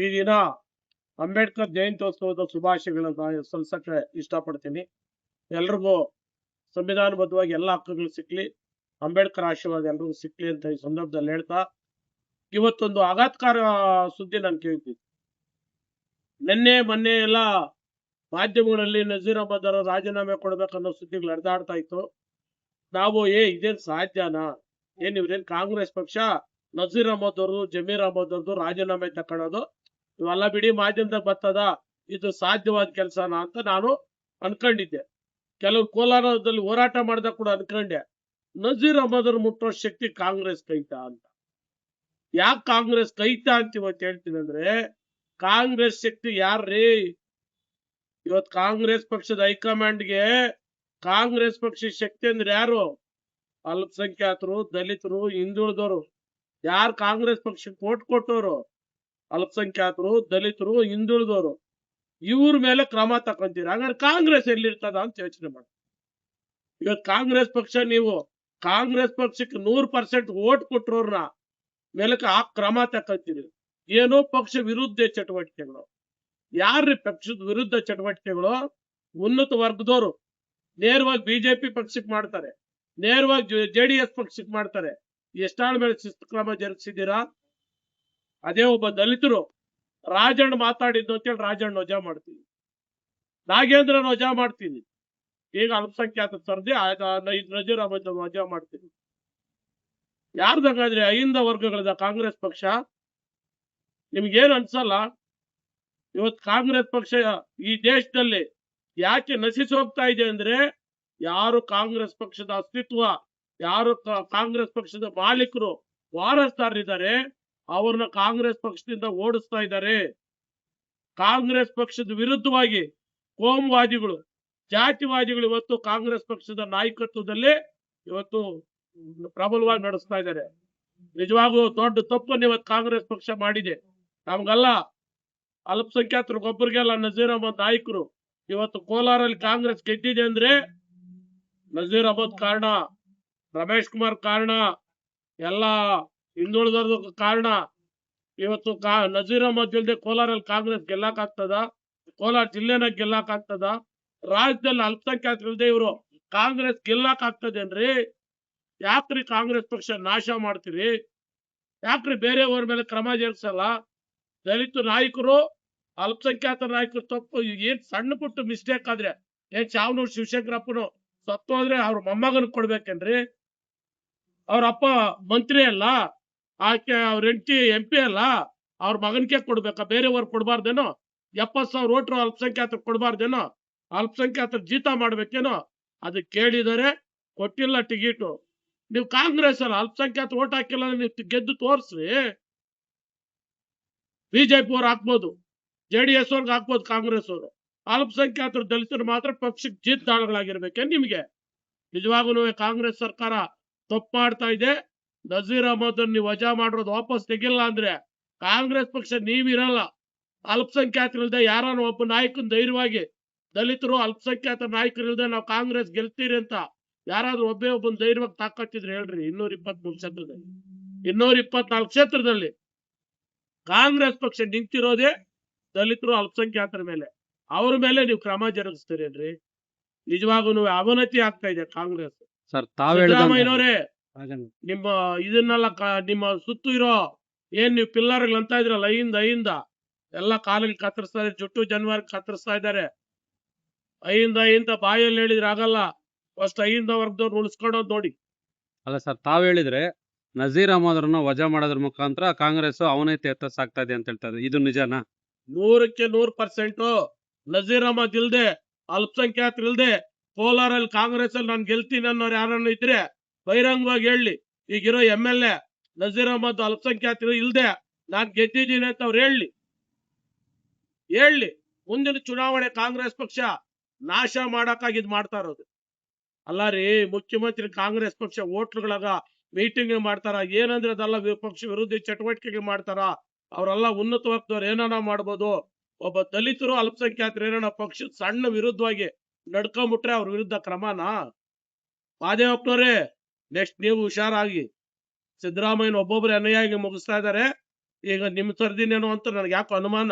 ಈ ದಿನ ಅಂಬೇಡ್ಕರ್ ಜಯಂತ್ಯೋತ್ಸವದ ಶುಭಾಶಯಗಳನ್ನ ಸಲ್ಲಿಸಕ್ಕೆ ಇಷ್ಟಪಡ್ತೀನಿ. ಎಲ್ರಿಗೂ ಸಂವಿಧಾನಬದ್ಧವಾಗಿ ಎಲ್ಲ ಹಕ್ಕುಗಳು ಸಿಕ್ಲಿ, ಅಂಬೇಡ್ಕರ್ ಆಶೀರ್ವಾದ ಎಲ್ರಿಗೂ ಸಿಕ್ಲಿ ಅಂತ ಈ ಸಂದರ್ಭದಲ್ಲಿ ಹೇಳ್ತಾ, ಇವತ್ತೊಂದು ಆಘಾತಕಾರ ಸುದ್ದಿ ನಾನು ಕೇಳ್ತೀನಿ. ನಿನ್ನೆ ಮೊನ್ನೆ ಎಲ್ಲ ಮಾಧ್ಯಮಗಳಲ್ಲಿ ನಜೀರ್ ಅಹಮದ್ ಅವರು ರಾಜೀನಾಮೆ ಕೊಡ್ಬೇಕನ್ನೋ ಸುದ್ದಿಗಳು ಹರಿದಾಡ್ತಾ ಇತ್ತು. ನಾವು ಇದೇನ್ ಸಾಧ್ಯನಾ, ಇವ್ರೇನ್ ಕಾಂಗ್ರೆಸ್ ಪಕ್ಷ ನಜೀರ್ ಅಹಮದ್ ಅವರು ಜಮೀರ್ ಅಹಮದ್ ಅವ್ರದ್ದು ರಾಜೀನಾಮೆ ತಕೊಳ್ಳೋದು ಇವೆಲ್ಲ ಬಿಡಿ ಮಾಧ್ಯಮದಾಗ ಬರ್ತದ, ಇದು ಸಾಧ್ಯವಾದ ಕೆಲಸನಾ ಅಂತ ನಾನು ಅನ್ಕೊಂಡಿದ್ದೆ. ಕೆಲವು ಕೋಲಾರದಲ್ಲಿ ಹೋರಾಟ ಮಾಡಿದಾಗ ಕೂಡ ಅನ್ಕೊಂಡೆ, ನಜೀರ್ ಅಹಮದ್ ಅವ್ರು ಮುಟ್ಟೋ ಶಕ್ತಿ ಕಾಂಗ್ರೆಸ್ ಕೈತಾ ಅಂತ. ಯಾಕೆ ಕಾಂಗ್ರೆಸ್ ಕೈತಾ ಅಂತ ಇವತ್ತು ಹೇಳ್ತೀನಿ ಅಂದ್ರೆ, ಕಾಂಗ್ರೆಸ್ ಶಕ್ತಿ ಯಾರ್ರೀ? ಇವತ್ತು ಕಾಂಗ್ರೆಸ್ ಪಕ್ಷದ ಹೈಕಮಾಂಡ್ಗೆ ಕಾಂಗ್ರೆಸ್ ಪಕ್ಷದ ಶಕ್ತಿ ಅಂದ್ರೆ ಯಾರು? ಅಲ್ಪಸಂಖ್ಯಾತರು, ದಲಿತರು, ಹಿಂದುಳಿದವರು. ಯಾರು ಕಾಂಗ್ರೆಸ್ ಪಕ್ಷಕ್ಕೆ ವೋಟ್ ಕೊಟ್ಟವರು? ಅಲ್ಪಸಂಖ್ಯಾತರು, ದಲಿತರು, ಹಿಂದುಳಿದವರು. ಇವ್ರ ಮೇಲೆ ಕ್ರಮ ತಕೊಂತೀರ. ಹಾಗಾದ್ರೆ ಕಾಂಗ್ರೆಸ್ ಎಲ್ಲಿರ್ತದ ಅಂತ ಯೋಚನೆ ಮಾಡಿ. ಇವತ್ತು ಕಾಂಗ್ರೆಸ್ ಪಕ್ಷ, ನೀವು ಕಾಂಗ್ರೆಸ್ ಪಕ್ಷಕ್ಕೆ 100% ವೋಟ್ ಕೊಟ್ಟರೋರ್ನ ಮೇಲಕ್ಕೆ ಆ ಕ್ರಮ ತಕೊಂತೀರಿ. ಏನೋ ಪಕ್ಷ ವಿರುದ್ಧ ಚಟುವಟಿಕೆಗಳು. ಯಾರ್ರಿ ಪಕ್ಷದ ವಿರುದ್ಧ ಚಟುವಟಿಕೆಗಳು? ಉನ್ನತ ವರ್ಗದವರು ನೇರವಾಗಿ ಬಿಜೆಪಿ ಪಕ್ಷಕ್ಕೆ ಮಾಡ್ತಾರೆ, ನೇರವಾಗಿ JDS ಪಕ್ಷಕ್ಕೆ ಮಾಡ್ತಾರೆ. ಎಷ್ಟಾಳ ಮೇಲೆ ಶಿಸ್ತು ಕ್ರಮ ಜರುಗಿಸಿದ್ದೀರಾ? ಅದೇ ಒಬ್ಬ ದಲಿತರು ರಾಜಣ್ಣ ಮಾತಾಡಿದ್ದು ಅಂತೇಳಿ ರಾಜಣ್ಣ ವಜಾ ಮಾಡ್ತೀನಿ, ನಾಗೇಂದ್ರನ ವಜಾ ಮಾಡ್ತೀನಿ, ಈಗ ಅಲ್ಪಸಂಖ್ಯಾತ ಸರ್ದಿ ನಜೀರ್ ಅಹಮದ್ ವಜಾ ಮಾಡ್ತೀನಿ. ಯಾರ್ದಂಗಾದ್ರೆ ಅಹಿಂದ ವರ್ಗಗಳದ ಕಾಂಗ್ರೆಸ್ ಪಕ್ಷ? ನಿಮ್ಗೇನು ಅನ್ಸಲ್ಲ? ಇವತ್ತು ಕಾಂಗ್ರೆಸ್ ಪಕ್ಷ ಈ ದೇಶದಲ್ಲಿ ಯಾಕೆ ನಶಿಸಿ ಹೋಗ್ತಾ ಇದೆ ಅಂದ್ರೆ, ಯಾರು ಕಾಂಗ್ರೆಸ್ ಪಕ್ಷದ ಅಸ್ತಿತ್ವ, ಯಾರು ಕಾಂಗ್ರೆಸ್ ಪಕ್ಷದ ಮಾಲೀಕರು ವಾರಸ್ದಾರರಿದ್ದಾರೆ, ಅವ್ರನ್ನ ಕಾಂಗ್ರೆಸ್ ಪಕ್ಷದಿಂದ ಓಡಿಸ್ತಾ ಇದ್ದಾರೆ. ಕಾಂಗ್ರೆಸ್ ಪಕ್ಷದ ವಿರುದ್ಧವಾಗಿ ಕೋಮುವಾದಿಗಳು, ಜಾತಿವಾದಿಗಳು ಇವತ್ತು ಕಾಂಗ್ರೆಸ್ ಪಕ್ಷದ ನಾಯಕತ್ವದಲ್ಲಿ ಇವತ್ತು ಪ್ರಬಲವಾಗಿ ನಡೆಸ್ತಾ ಇದ್ದಾರೆ. ನಿಜವಾಗೂ ದೊಡ್ಡ ತಪ್ಪನ್ನು ಇವತ್ತು ಕಾಂಗ್ರೆಸ್ ಪಕ್ಷ ಮಾಡಿದೆ. ನಮ್ಗಲ್ಲ, ಅಲ್ಪಸಂಖ್ಯಾತರಿಗೊಬ್ಬರಿಗೆಲ್ಲ ನಜೀರ್ ಅಹಮದ್ ನಾಯಕರು. ಇವತ್ತು ಕೋಲಾರಲ್ಲಿ ಕಾಂಗ್ರೆಸ್ ಗೆದ್ದಿದೆ ಅಂದ್ರೆ ನಜೀರ್ ಅಹಮದ್ ಕಾರಣ, ರಮೇಶ್ ಕುಮಾರ್ ಕಾರಣ, ಎಲ್ಲ ಹಿಂದುಳಿದವ್ರದ್ದು ಕಾರಣ. ಇವತ್ತು ನಜೀರ್ ಅಹಮದ್ ಇಲ್ದೆ ಕೋಲಾರಲ್ಲಿ ಕಾಂಗ್ರೆಸ್ ಗೆಲ್ಲಕ್ ಆಗ್ತದ? ಕೋಲಾರ ಜಿಲ್ಲೆನಾಗ ಗೆಲ್ಲಕ್ ಆಗ್ತದ? ರಾಜ್ಯದಲ್ಲಿ ಅಲ್ಪಸಂಖ್ಯಾತರು ಇಲ್ದೆ ಇವರು ಕಾಂಗ್ರೆಸ್ ಗೆಲ್ಲಕ್ ಆಗ್ತದೇನ್ರಿ? ಯಾಕ್ರಿ ಕಾಂಗ್ರೆಸ್ ಪಕ್ಷ ನಾಶ ಮಾಡ್ತೀರಿ? ಯಾಕ್ರಿ ಬೇರೆಯವ್ರ ಮೇಲೆ ಕ್ರಮ ಜರುಗಿಸಲ್ಲ? ದಲಿತ ನಾಯಕರು, ಅಲ್ಪಸಂಖ್ಯಾತ ನಾಯಕರು ತಪ್ಪು ಏನ್ ಸಣ್ಣ ಪುಟ್ಟ ಮಿಸ್ಟೇಕ್ ಆದ್ರೆ, ಚಾವನೂರು ಶಿವಶಂಕರಪ್ಪನು ಸತ್ತು ಹೋದ್ರೆ ಅವ್ರ ಮೊಮ್ಮಗನ್ ಕೊಡ್ಬೇಕೇನ್ರಿ? ಅವ್ರ ಅಪ್ಪ ಮಂತ್ರಿ ಅಲ್ಲ, ಆಕೆ ಅವ್ರ ಹೆಂಡತಿ MP ಅಲ್ಲ, ಅವ್ರ ಮಗನ್ಗೆ ಕೊಡ್ಬೇಕಾ? ಬೇರೆಯವ್ರು ಕೊಡ್ಬಾರ್ದೇನೋ? 70,000 ವೋಟ್ರು ಅಲ್ಪಸಂಖ್ಯಾತರು ಕೊಡ್ಬಾರ್ದೇನೋ? ಅಲ್ಪಸಂಖ್ಯಾತರ ಜೀತ ಮಾಡ್ಬೇಕೇನೋ? ಅದು ಕೇಳಿದರೆ ಕೊಟ್ಟಿಲ್ಲ ಟಿಕೆಟು. ನೀವು ಕಾಂಗ್ರೆಸ್ ಅಲ್ಲ, ಅಲ್ಪಸಂಖ್ಯಾತ ವೋಟ್ ಹಾಕಿಲ್ಲ, ನೀವು ಗೆದ್ದು ತೋರ್ಸ್ರಿ. ಬಿಜೆಪಿ ಅವ್ರು ಹಾಕ್ಬೋದು, JDS ಅವ್ರಿಗೆ ಹಾಕ್ಬೋದು, ಕಾಂಗ್ರೆಸ್ ಅವರು. ಅಲ್ಪಸಂಖ್ಯಾತರು ದಲಿತರು ಮಾತ್ರ ಪಕ್ಷಕ್ಕೆ ಜೀತದಾಳಗಳಾಗಿರ್ಬೇಕೆ ನಿಮ್ಗೆ? ನಿಜವಾಗೂ ಕಾಂಗ್ರೆಸ್ ಸರ್ಕಾರ ತಪ್ಪು ಮಾಡ್ತಾ ಇದೆ. ನಜೀರ್ ಅಹಮದ್ ನೀವು ವಜಾ ಮಾಡಿರೋದು ವಾಪಸ್ ತೆಗಿಲ್ಲ ಅಂದ್ರೆ ಕಾಂಗ್ರೆಸ್ ಪಕ್ಷ ನೀವಿರಲ್ಲ. ಅಲ್ಪಸಂಖ್ಯಾತರಿಲ್ದೆ ಯಾರನ್ನ ಒಬ್ಬ ನಾಯಕನ ಧೈರ್ಯವಾಗಿ, ದಲಿತರು ಅಲ್ಪಸಂಖ್ಯಾತ ನಾಯಕರಿಲ್ದೆ ನಾವು ಕಾಂಗ್ರೆಸ್ ಗೆಲ್ತೀರಿ ಅಂತ ಯಾರಾದ್ರೂ ಒಬ್ಬನ ಧೈರ್ಯವಾಗಿ ತಾಕತ್ತಿದ್ರೆ ಹೇಳ್ರಿ. 223 ಕ್ಷೇತ್ರದಲ್ಲಿ, 224 ಕ್ಷೇತ್ರದಲ್ಲಿ ಕಾಂಗ್ರೆಸ್ ಪಕ್ಷ ನಿಂತಿರೋದೇ ದಲಿತರು ಅಲ್ಪಸಂಖ್ಯಾತರ ಮೇಲೆ. ಅವ್ರ ಮೇಲೆ ನೀವು ಕ್ರಮ ಜರುಗಿಸ್ತೀರೇನ್ರಿ? ನಿಜವಾಗೂ ಅವನತಿ ಆಗ್ತಾ ಇದೆ ಕಾಂಗ್ರೆಸ್. ಸಿದ್ದರಾಮಯ್ಯನವರೇ, ನಿಮ್ಮ ಇದನ್ನೆಲ್ಲ ನಿಮ್ಮ ಸುತ್ತು ಇರೋ ನೀವು ಪಿಲ್ಲರ್ಗಳು ಅಂತ ಇದ್ರಲ್ಲ, ಅಹಿಂದ ಎಲ್ಲ ಕಾಲಿಗೆ ಕತ್ತರಿಸ್ತಾ ಇದ್ದಾರೆ, ಜುಟ್ಟು ಜನವರಿ ಕತ್ತರಿಸ್ತಾ ಇದ್ದಾರೆ. ಅಹಿಂದ ಬಾಯಲ್ಲಿ ಹೇಳಿದ್ರೆ ಆಗಲ್ಲ, ಫಸ್ಟ್ ಅಹಿಂದ ವರ್ಗದವ್ರು ಉಳಿಸ್ಕೊಂಡೋದ್ ನೋಡಿ. ಅಲ್ಲ ಸರ್, ತಾವ್ ಹೇಳಿದ್ರೆ ನಜೀರ್ ಅಹಮದ್ ವಜಾ ಮಾಡೋದ್ರ ಮುಖಾಂತರ ಕಾಂಗ್ರೆಸ್ ಅವನತಿ ಎತ್ತಸಾಗ್ತಾ ಇದೆ ಅಂತ ಹೇಳ್ತಾರೆ, ಇದು ನಿಜನಾ? 100ಕ್ಕೆ 100% ನಜೀರ್ ಅಹಮದ್ ಇಲ್ದೆ, ಅಲ್ಪಸಂಖ್ಯಾತರು ಇಲ್ದೆ ಕೋಲಾರಲ್ಲಿ ಕಾಂಗ್ರೆಸ್ ಅಲ್ಲಿ ನಾನು ಗೆಲ್ತೀನಿ ಅನ್ನೋರು ಯಾರನ್ನ ಇದ್ರೆ ಬಹಿರಂಗವಾಗಿ ಹೇಳಿ. ಈಗಿರೋ MLA ನಜೀರ್ ಅಹಮದ್ ಅಲ್ಪಸಂಖ್ಯಾತರು ಇಲ್ದೆ ನಾನ್ ಗೆದ್ದಿದ್ದೀನಿ ಅಂತ ಅವ್ರು ಹೇಳಿ. ಮುಂದಿನ ಚುನಾವಣೆ ಕಾಂಗ್ರೆಸ್ ಪಕ್ಷ ನಾಶ ಮಾಡಕ್ಕಾಗಿ ಇದ್ ಮಾಡ್ತಾ ಇರೋದು ಅಲ್ಲ ರೀ. ಮುಖ್ಯಮಂತ್ರಿ ಕಾಂಗ್ರೆಸ್ ಪಕ್ಷ ವೋಟ್ರುಗಳಾಗ ಮೀಟಿಂಗ್ ಮಾಡ್ತಾರ, ಏನಂದ್ರೆ ಅದೆಲ್ಲ ಪಕ್ಷ ವಿರೋಧಿ ಚಟುವಟಿಕೆಗಳು ಮಾಡ್ತಾರ. ಅವರೆಲ್ಲ ಉನ್ನತ ವರ್ಗದವ್ರು ಏನಾನ ಮಾಡ್ಬೋದು. ಒಬ್ಬ ದಲಿತರು ಅಲ್ಪಸಂಖ್ಯಾತರು ಏನಾನ ಪಕ್ಷದ ಸಣ್ಣ ವಿರುದ್ಧವಾಗಿ ನಡ್ಕೊಂಡ್ಬಿಟ್ರೆ ಅವ್ರ ವಿರುದ್ಧ ಕ್ರಮನಾ? ಮಾದೇವಪ್ಪನವರೇ, ನೆಕ್ಸ್ಟ್ ನೀವು ಹುಷಾರಾಗಿ. ಸಿದ್ದರಾಮಯ್ಯನ ಒಬ್ಬೊಬ್ರು ಅನ್ಯಾಯ ಮುಗಿಸ್ತಾ ಇದ್ದಾರೆ. ಈಗ ನಿಮ್ ಸರ್ದಿನೇನೋ ಅಂತ ನನಗೆ ಯಾಕೋ ಅನುಮಾನ.